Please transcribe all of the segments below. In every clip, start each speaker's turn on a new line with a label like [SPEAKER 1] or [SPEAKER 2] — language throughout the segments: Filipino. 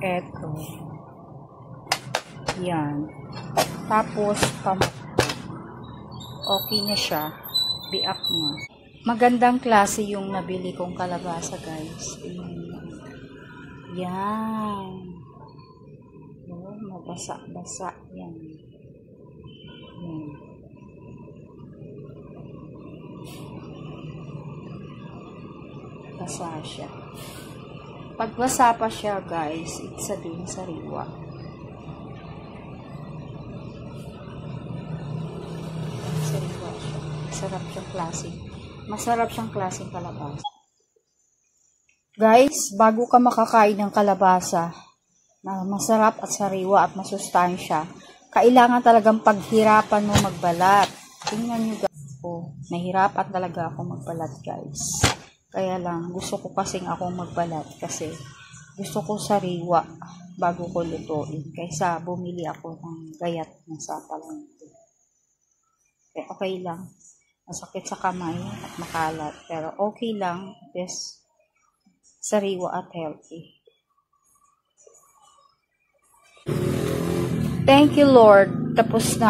[SPEAKER 1] Eto. Yan. Tapos, okay na siya. Biak na. Magandang klase yung nabili kong kalabasa, guys. Yan. Oh, mabasa-basa. Yan. Yan. Basa siya. Pag basa pa siya, guys, sabihin sariwa. Sariwa siya. Masarap siyang klaseng kalabasa. Guys, bago ka makakain ng kalabasa na masarap at sariwa at masustansya, kailangan talagang paghirapan mo magbalat. Tingnan nyo, guys. Oh, nahirapan talaga ako magbalat, guys. Kaya lang, gusto ko kasing akong magbalat kasi gusto ko sariwa bago ko lutuin. Kaysa bumili ako ng gayat na sa palengke. Okay lang. Masakit sa kamay at makalat. Pero okay lang. Yes, sariwa at healthy. Thank you, Lord. Tapos na.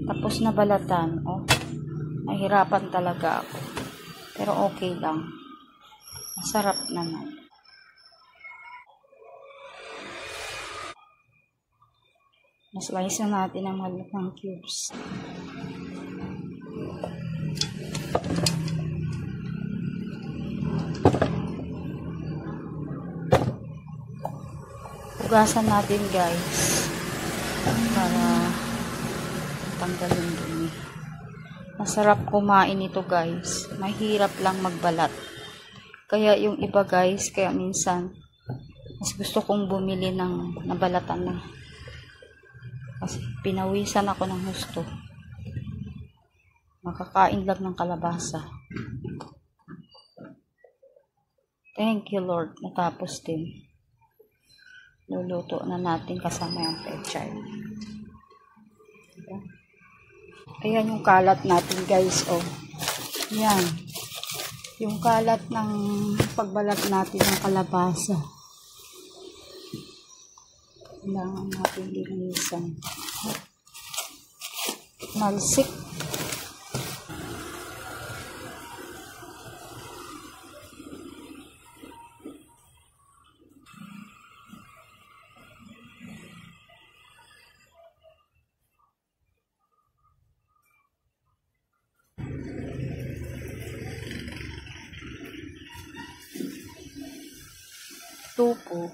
[SPEAKER 1] Tapos na balatan. Oh, nahirapan talaga ako. Pero okay lang. Masarap naman. Naslice na natin ang malutang cubes. Hugasan natin, guys. Para tanggalin dumi. Masarap kumain ito, guys. Mahirap lang magbalat. Kaya yung iba, guys, kaya minsan mas gusto kong bumili ng nabalatan na. Kasi pinawisan ako ng husto. Makakain lang ng kalabasa. Thank you, Lord. Natapos din. Luluto na natin kasama yung pechay. Diba? Ayan yung kalat natin, guys. Oh. Yan. Yung kalat ng pagbalat natin ng kalabasa. Kailangan natin linisan. Malsik. Tupo.